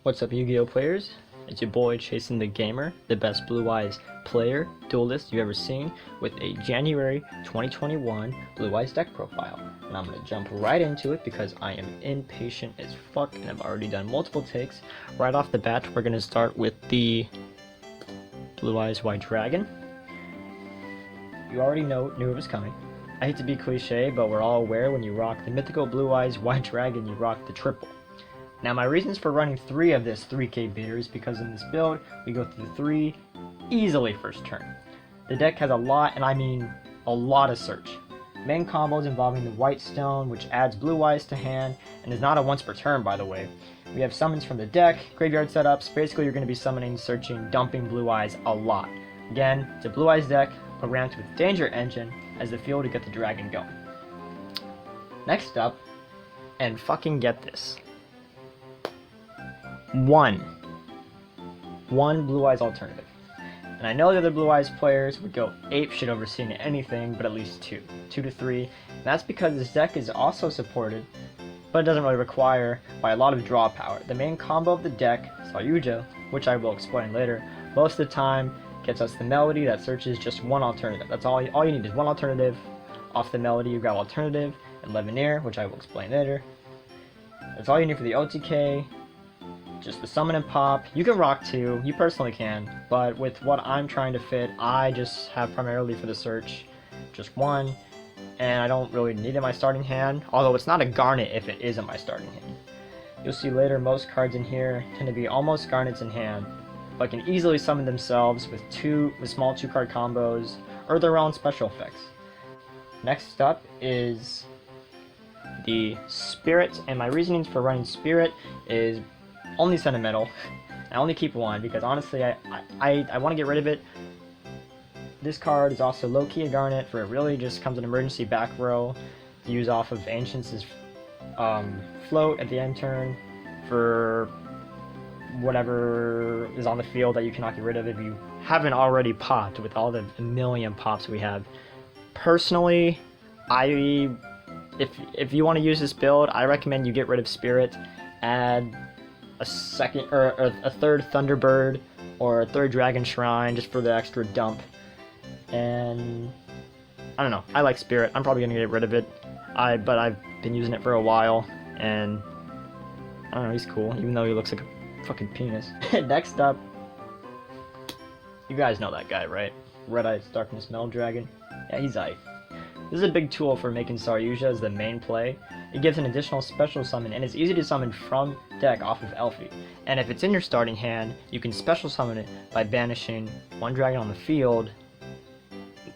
What's up, Yu-Gi-Oh players? It's your boy Chasing the Gamer, the best Blue Eyes player duelist you've ever seen, with a January 2021 Blue Eyes deck profile. And I'm gonna jump right into it because I am impatient as fuck and I've already done multiple takes. Right off the bat, we're gonna start with the Blue Eyes White Dragon. You already knew it was coming. I hate to be cliche, but we're all aware when you rock the mythical Blue Eyes White Dragon, you rock the triple. Now my reasons for running 3 of this 3k bidder is because in this build, we go through 3 easily first turn. The deck has a lot, and I mean a lot of search. Main combos involving the White Stone, which adds Blue Eyes to hand, and is not a once per turn by the way. We have summons from the deck, graveyard setups, basically you're going to be summoning, searching, dumping Blue Eyes a lot. Again, it's a Blue Eyes deck, programmed with Danger Engine as the fuel to get the dragon going. Next up, and fucking get this. One Blue Eyes alternative. And I know the other Blue Eyes players would go apeshit over seeing anything, but at least 2 to 3. And that's because this deck is also supported, but it doesn't really require, by a lot of draw power. The main combo of the deck, Sayuja, which I will explain later, most of the time gets us the melody that searches just one alternative. That's all you need is one alternative. Off the melody you grab alternative and Levineer, which I will explain later. That's all you need for the OTK. Just the summon and pop. You can rock 2, you personally can, but with what I'm trying to fit, I just have primarily for the search just 1, and I don't really need it in my starting hand, although it's not a Garnet if it is in my starting hand. You'll see later most cards in here tend to be almost Garnets in hand, but can easily summon themselves with small 2-card combos or their own special effects. Next up is the Spirit, and my reasonings for running Spirit is only sentimental. I only keep 1 because honestly I want to get rid of it. This card is also low-key a Garnet, for it really just comes an emergency back row to use off of Ancients' float at the end turn for whatever is on the field that you cannot get rid of if you haven't already popped with all the million pops we have. Personally, if you want to use this build, I recommend you get rid of Spirit, add a second or a third Thunderbird or a third Dragon Shrine just for the extra dump. And I don't know, I like Spirit. I'm probably gonna get rid of it. But I've been using it for a while, and I don't know, he's cool, even though he looks like a fucking penis. Next up, you guys know that guy, right? Red Eyes Darkness Metal Dragon. Yeah, he's aight. This is a big tool for making Saryuja as the main play. It gives an additional special summon and is easy to summon from deck off of Elfie. And if it's in your starting hand, you can special summon it by banishing 1 dragon on the field.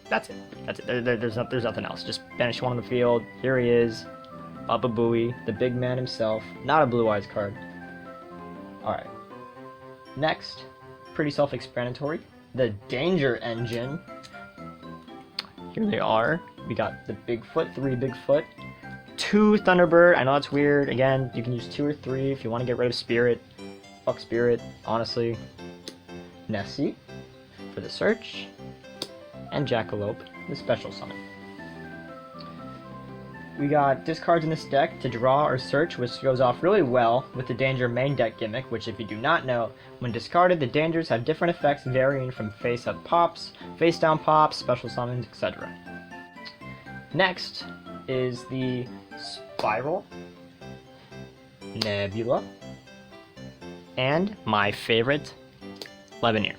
That's it. That's it. There's nothing else. Just banish 1 on the field. Here he is. Baba Booey, the big man himself. Not a Blue Eyes card. Alright. Next, pretty self-explanatory. The Danger Engine. Here they are. We got the Bigfoot, 3 Bigfoot. 2 Thunderbird. I know it's weird. Again, you can use 2 or 3 if you want to get rid of Spirit. Fuck Spirit, honestly. Nessie for the search. And Jackalope, the special summon. We got discards in this deck to draw or search, which goes off really well with the Danger main deck gimmick, which if you do not know, when discarded, the Dangers have different effects varying from face-up pops, face-down pops, special summons, etc. Next is the Spiral, Nebula, and my favorite, Levineer.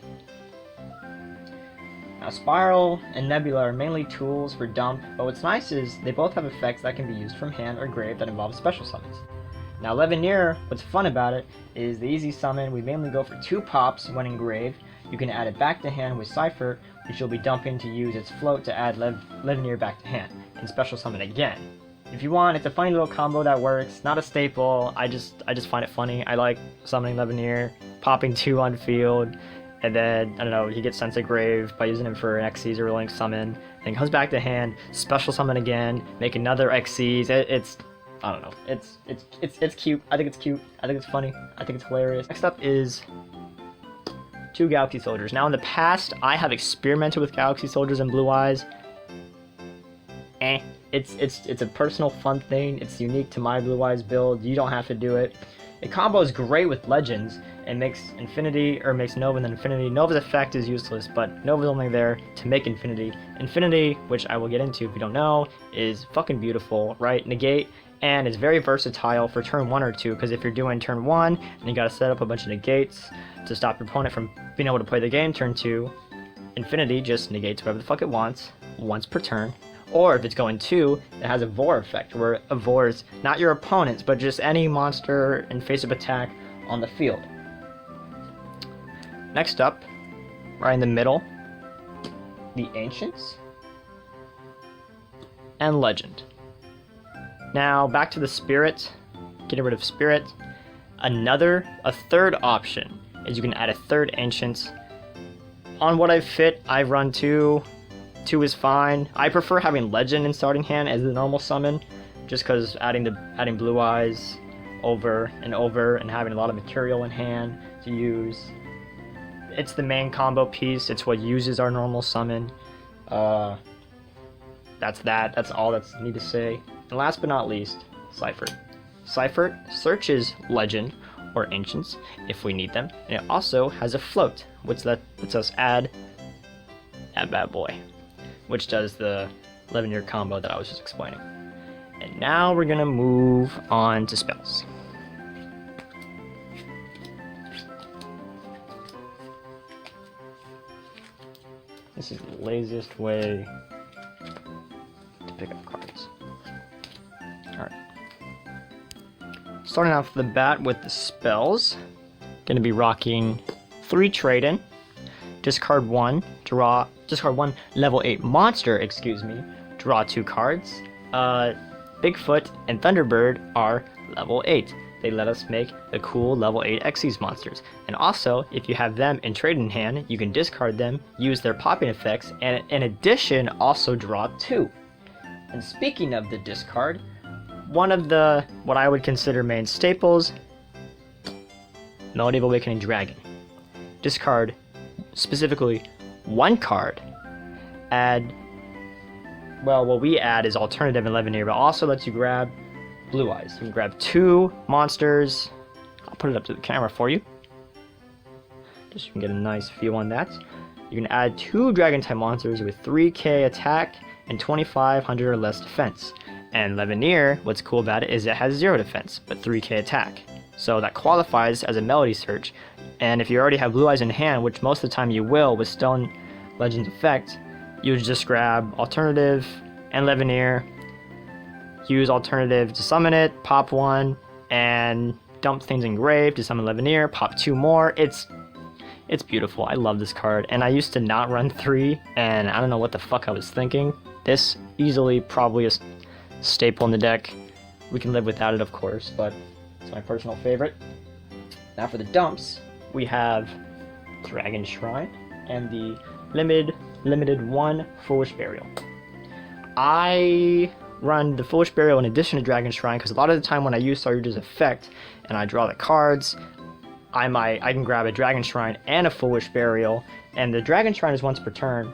Now Spiral and Nebula are mainly tools for dump, but what's nice is they both have effects that can be used from hand or grave that involve special summons. Now Levineer, what's fun about it is the easy summon. We mainly go for 2 pops when engraved. You can add it back to hand with Cypher, which you'll be dumping to use its float to add Levineer back to hand, and special summon again. If you want, it's a funny little combo that works. Not a staple. I just find it funny. I like summoning Levineer, popping 2 on field, and then I don't know, he gets Sense of Grave by using him for an Xyz or Link summon. Then comes back to hand, special summon again, make another Xyz. It's I don't know. It's cute. I think it's cute. I think it's funny. I think it's hilarious. Next up is 2 Galaxy Soldiers. Now in the past, I have experimented with Galaxy Soldiers and Blue Eyes. It's a personal fun thing. It's unique to my Blue Eyes build. You don't have to do it. The combo is great with legends and makes infinity, or makes Nova and then infinity. Nova's effect is useless, but Nova's only there to make infinity. Infinity, which I will get into if you don't know, is fucking beautiful, right? Negate, and it's very versatile for turn 1 or 2, because if you're doing turn 1, and you gotta set up a bunch of negates to stop your opponent from being able to play the game, turn 2, infinity just negates whatever the fuck it wants, once per turn. Or if it's going 2, it has a Vor effect, where it Vores not your opponents, but just any monster in face-up attack on the field. Next up, right in the middle, the Ancients and Legend. Now, back to the Spirit, getting rid of Spirit. A third option is you can add a third Ancient. On what I've fit, I've run 2. 2 is fine. I prefer having Legend in starting hand as the normal summon, just because adding Blue Eyes over and over and having a lot of material in hand to use. It's the main combo piece. It's what uses our normal summon. That's that. That's all that's need to say. And last but not least, Seifert. Seifert searches Legend or Ancients if we need them, and it also has a float, which lets us add that bad boy, which does the 11-year combo that I was just explaining. And now we're gonna move on to spells. This is the laziest way to pick up cards. Alright. Starting off the bat with the spells. Gonna be rocking 3 trade-in. Discard 1, discard 1 level 8 monster, draw 2 cards. Bigfoot and Thunderbird are level 8. They let us make the cool level 8 Xyz monsters. And also, if you have them in trade in hand, you can discard them, use their popping effects, and in addition, also draw 2. And speaking of the discard, one of the, what I would consider main staples, Melody of Awakening Dragon. Discard specifically 1 card. Add, well, what we add is alternative 11-year, but also lets you grab Blue Eyes. You can grab 2 monsters. I'll put it up to the camera for you, just so you can get a nice view on that. You can add 2 dragon type monsters with 3k attack and 2500 or less defense. And 11-year, what's cool about it is it has 0 defense, but 3k attack. So that qualifies as a melody search. And if you already have Blue Eyes in hand, which most of the time you will with Stone Legends effect, you would just grab alternative and 11-year, use alternative to summon it, pop 1, and dump things in grave to summon 11-year, pop 2 more. It's beautiful. I love this card, and I used to not run 3, and I don't know what the fuck I was thinking. This easily probably a staple in the deck. We can live without it, of course, but it's my personal favorite. Now for the dumps, we have Dragon Shrine and the limited 1 Foolish Burial. I run the Foolish Burial in addition to Dragon Shrine because a lot of the time when I use Saryuja's effect and I draw the cards, I can grab a Dragon Shrine and a Foolish Burial, and the Dragon Shrine is once per turn.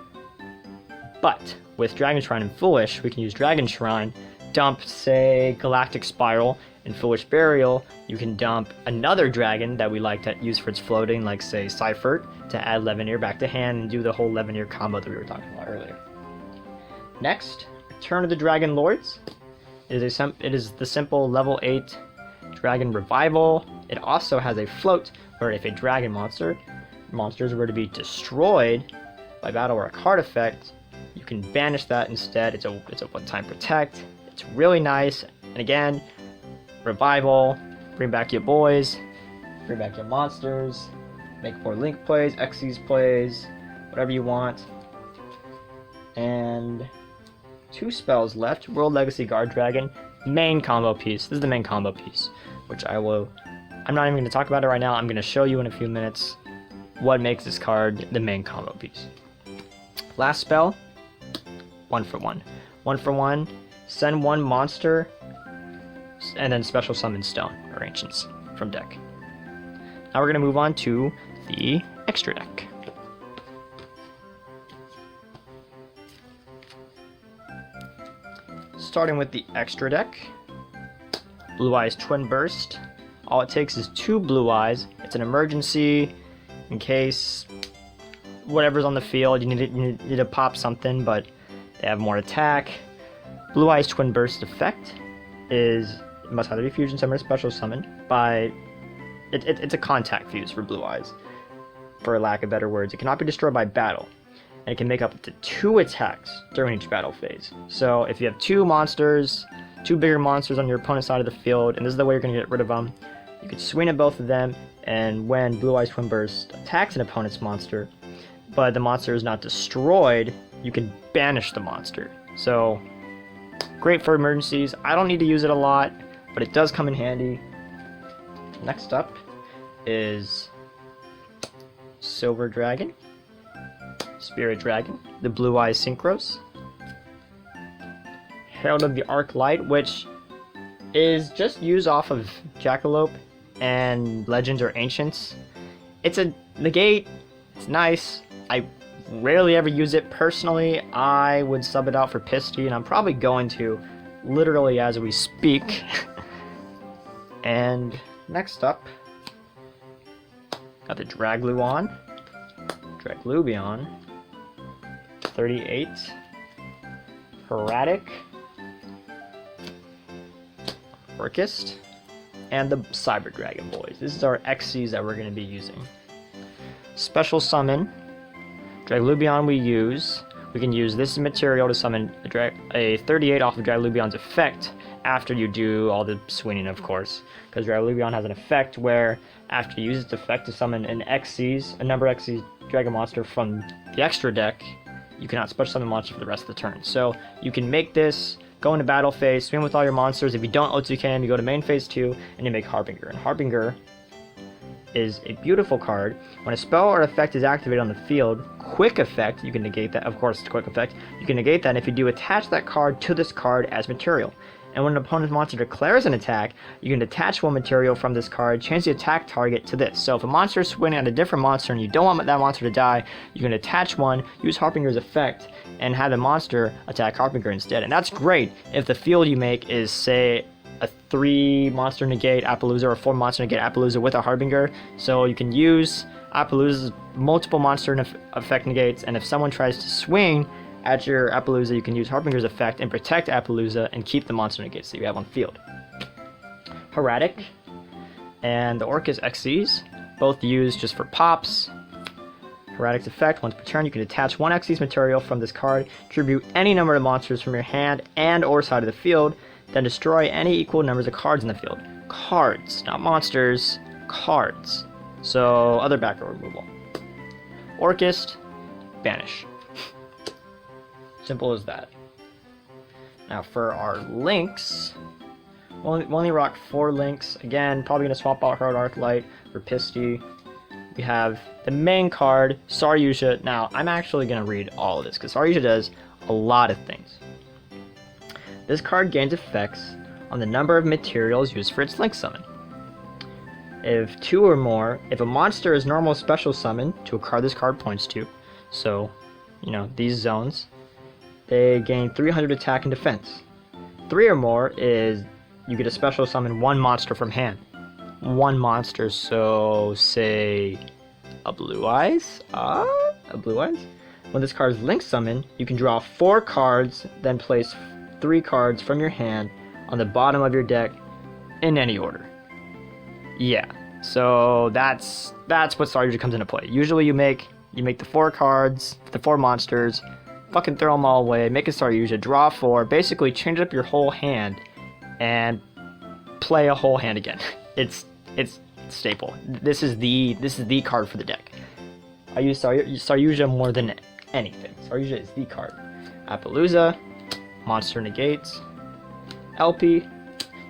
But with Dragon Shrine and Foolish, we can use Dragon Shrine, dump, say, Galactic Spiral, and Foolish Burial. You can dump another dragon that we like to use for its floating, like, say, Seifert, to add 11-year back to hand and do the whole 11-year combo that we were talking about earlier. Next, Return of the Dragon Lords. It is the simple level 8 Dragon Revival. It also has a float, where if a dragon monsters were to be destroyed by battle or a card effect, you can banish that instead. It's a one-time protect. It's really nice. And again, revival, bring back your boys, bring back your monsters, make more Link plays, Xyz plays, whatever you want. And 2 spells left. World Legacy Guard Dragon, main combo piece. This is the main combo piece, which I'm not even going to talk about it right now. I'm going to show you in a few minutes what makes this card the main combo piece. Last spell, 1 for 1. 1 for 1, send 1 monster, and then special summon Stone or Ancients from deck. Now we're going to move on to the extra deck. Starting with the extra deck, Blue Eyes Twin Burst, All it takes is 2 blue eyes. It's an emergency in case whatever's on the field, you need to pop something, but they have more attack. Blue Eyes Twin Burst effect is, it must either be fusion summon or special summon by, it's a contact fuse for Blue Eyes, for lack of better words. It cannot be destroyed by battle, and it can make up to 2 attacks during each battle phase. So if you have 2 monsters, 2 bigger monsters on your opponent's side of the field, and this is the way you're going to get rid of them, you could swing at both of them, and when Blue Eyes Twin Burst attacks an opponent's monster, but the monster is not destroyed, you can banish the monster. So, great for emergencies. I don't need to use it a lot, but it does come in handy. Next up is Silver Dragon, Spirit Dragon, the Blue Eyes Synchros, Herald of the Arc Light, which is just used off of Jackalope and Legends or Ancients. It's a negate, it's nice. I rarely ever use it personally. I would sub it out for Pisty, and I'm probably going to, literally as we speak. And next up, got the Dragluon, Draglubion, 38, Erratic, Orchist, and the Cyber Dragon Boys. This is our XCs that we're going to be using. Special summon, Draglubion we can use this material to summon a 38 off of Draglubion's effect after you do all the swinging, of course, because Draglubion has an effect where after you use its effect to summon a number XCs Dragon Monster from the extra deck, you cannot special summon monster for the rest of the turn. So you can make this, go into battle phase, swing with all your monsters. If you don't OTK, you go to main phase 2, and you make Harbinger. And Harbinger is a beautiful card. When a spell or effect is activated on the field, quick effect, you can negate that. Of course, it's quick effect. You can negate that, and if you do, attach that card to this card as material. And when an opponent's monster declares an attack, you can detach 1 material from this card, change the attack target to this. So if a monster is swinging at a different monster and you don't want that monster to die, you can attach 1, use Harbinger's effect, and have the monster attack Harbinger instead. And that's great if the field you make is, say, a 3 monster negate Appaloosa or 4 monster negate Appaloosa with a Harbinger. So you can use Appaloosa's multiple monster effect negates, and if someone tries to swing at your Appaloosa, you can use Harbinger's effect and protect Appaloosa and keep the monster negates that you have on field. Erratic and the Orcus XCs, both used just for pops. Erratic's effect, once per turn, you can attach 1 XC's material from this card, tribute any number of monsters from your hand and or side of the field, then destroy any equal numbers of cards in the field. Cards, not monsters, cards. So, other back row removal. Orchist, banish. Simple as that. Now for our links, we'll only rock 4 links. Again, probably going to swap out Herald Arc Light for Pisty. We have the main card, Saryusha. Now, I'm actually going to read all of this, because Saryusha does a lot of things. This card gains effects on the number of materials used for its link summon. If 2 or more, if a monster is normal special summon to a card this card points to, so, you know, these zones, they gain 300 attack and defense. 3 or more is you get a special summon 1 monster from hand. 1 monster, so say a Blue Eyes? A Blue Eyes? When this card is link summon, you can draw 4 cards, then place 3 cards from your hand on the bottom of your deck in any order. Yeah, so that's what Saryusha comes into play. Usually you make the 4 cards, the 4 monsters, fucking throw them all away, make a Saryusha, draw 4, basically change up your whole hand and play a whole hand again. It's staple. This is the card for the deck. I use Saryusha more than anything. Saryusha is the card. Appaloosa, monster negates. LP,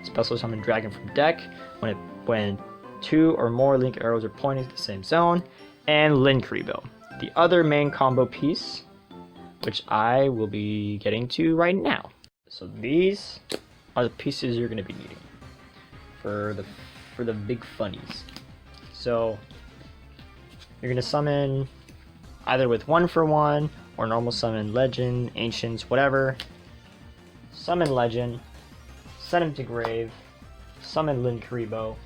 special summon dragon from deck when 2 or more link arrows are pointing to the same zone. And Linkribo, the other main combo piece, which I will be getting to right now. So these are the pieces you're going to be needing for the big funnies. So you're going to summon either with 1-for-1 or normal summon Legend, Ancients, whatever. Summon Legend, send him to grave, summon Linkribo,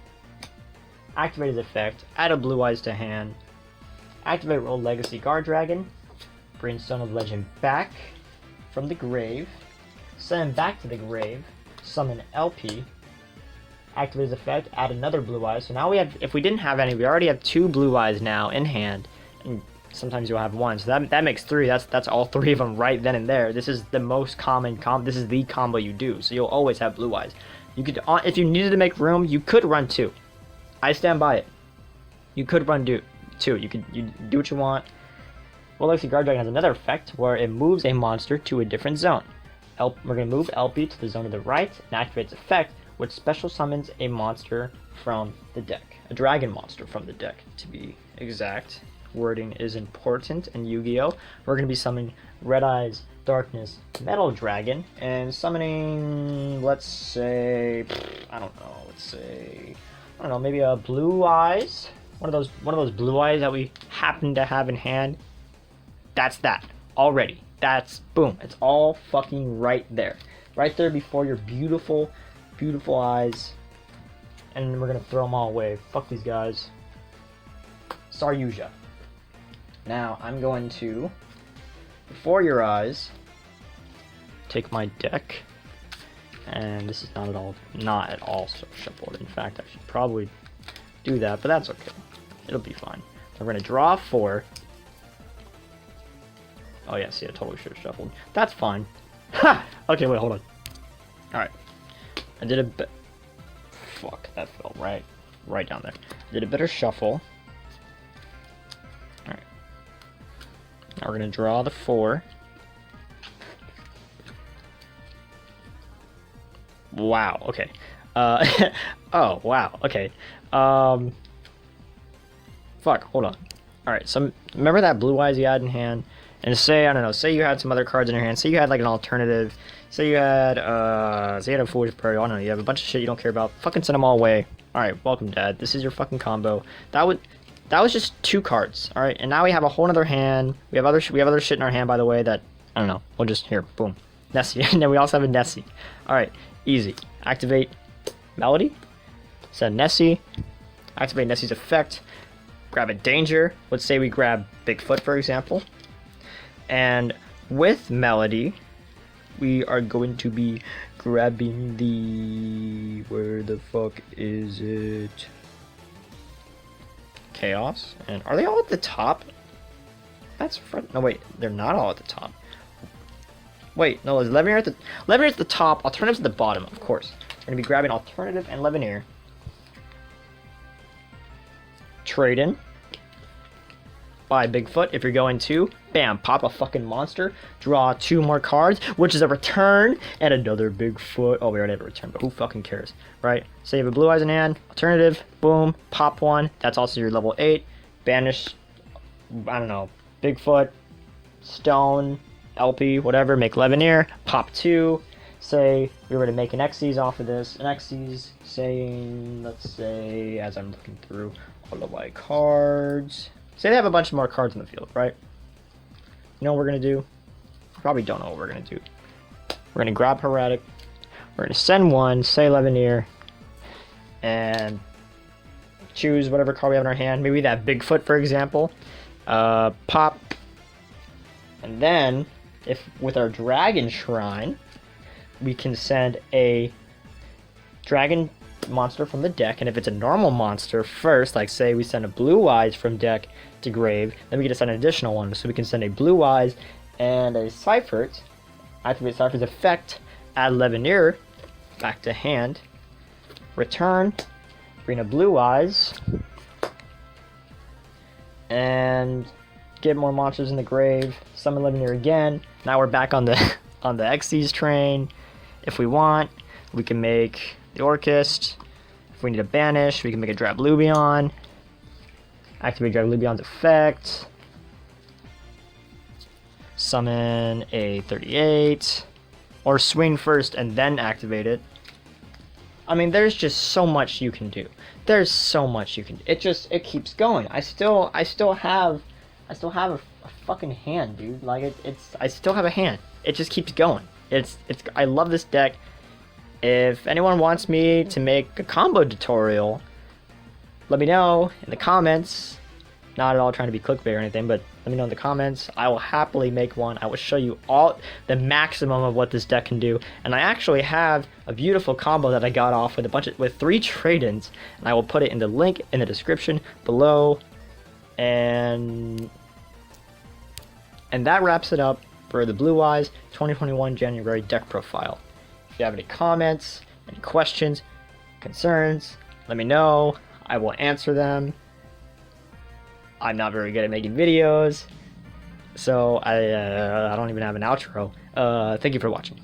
activate his effect, add a Blue Eyes to hand, activate Roll Legacy Guard Dragon, bring Stone of Legend back from the grave, send him back to the grave, summon LP, activate his effect, add another Blue Eyes. So now we have, if we didn't have any, we already have 2 Blue Eyes now in hand, and sometimes you'll have 1, so that makes 3. That's all 3 of them right then and there. This is the most common this is the combo you do, so you'll always have Blue Eyes. You could, if you needed to make room, you could run 2. I stand by it. You could run 2. You do what you want. Well, Legacy Guard Dragon has another effect where it moves a monster to a different zone. We're going to move LP to the zone to the right and activates effect, which special summons a monster from the deck. A dragon monster from the deck, to be exact. Wording is important in Yu-Gi-Oh! We're going to be summoning Red Eyes Darkness Metal Dragon and summoning, let's say, I don't know, maybe a Blue Eyes. One of those Blue Eyes that we happen to have in hand. That's that already. That's boom. It's all fucking right there. Right there before your beautiful, beautiful eyes. And we're gonna throw them all away. Fuck these guys. Saryuja. Now I'm going to, before your eyes, take my deck. And this is not at all so shuffled. In fact, I should probably do that, but that's okay. It'll be fine. So we're gonna draw 4. Oh yeah, see, I totally should have shuffled. That's fine. Ha! Okay, wait, hold on. Alright. I did a bit. Fuck, that fell right down there. I did a better shuffle. Alright. Now we're gonna draw the 4. Wow, okay. Oh, wow, okay. Fuck, hold on. Alright, so remember that Blue Eyes you had in hand? And say, I don't know, say you had some other cards in your hand. Say you had like an alternative. Say you had a Foolish Prairie. I don't know, you have a bunch of shit you don't care about. Fucking send them all away. Alright, welcome, Dad. This is your fucking combo. That was just 2 cards. Alright, and now we have a whole other hand. We have other shit in our hand, by the way, that, I don't know. We'll just, here, boom. Nessie. And then we also have a Nessie. Alright, easy. Activate Melody. Send Nessie. Activate Nessie's effect. Grab a danger. Let's say we grab Bigfoot, for example. And with Melody, we are going to be grabbing the... Where the fuck is it? Chaos. And are they all at the top? That's front. No, wait. They're not all at the top. Wait, no, is Leveneer at the top, Alternative's at the bottom, of course. We're going to be grabbing Alternative and Leveneer. Trade in. Buy Bigfoot if you're going to. Bam, pop a fucking monster. Draw 2 more cards, which is a return and another Bigfoot. Oh, we already have a return, but who fucking cares, right? So you have a Blue Eyes in hand, Alternative, boom, pop 1. That's also your level 8. Banish, I don't know, Bigfoot, Stone, LP, whatever, make Leveneer, pop 2. Say we were to make an Xyz off of this. An Xyz saying, let's say, as I'm looking through all of my cards. Say they have a bunch more cards in the field, right? You know what we're going to do? Probably don't know what we're going to do. We're going to grab Heretic. We're going to send 1, say Leveneer, and choose whatever card we have in our hand. Maybe that Bigfoot, for example. Pop. And then, if with our Dragon Shrine, we can send a Dragon monster from the deck, and if it's a normal monster first, like say we send a Blue Eyes from deck to grave, then we get to send an additional one, so we can send a Blue Eyes and a Seifert, activate Seifert's effect, add Leveneer back to hand, return, bring a Blue Eyes, and get more monsters in the grave, summon Leveneer again. Now we're back on the Xyz train. If we want, we can make the Orchist. If we need to banish, we can make a Drablubion. Activate Drablubion's effect. Summon a 38. Or swing first and then activate it. I mean, there's just so much you can do. There's so much you can do. It keeps going. I still have a fucking hand, dude. Like I still have a hand. It just keeps going. I love this deck. If anyone wants me to make a combo tutorial, let me know in the comments. Not at all trying to be clickbait or anything, but let me know in the comments. I will happily make one. I will show you all the maximum of what this deck can do. And I actually have a beautiful combo that I got off with 3 trade-ins, and I will put it in the link in the description below. And that wraps it up for the Blue Eyes 2021 January deck profile. If you have any comments, any questions, concerns, let me know. I will answer them. I'm not very good at making videos, so I don't even have an outro. Thank you for watching.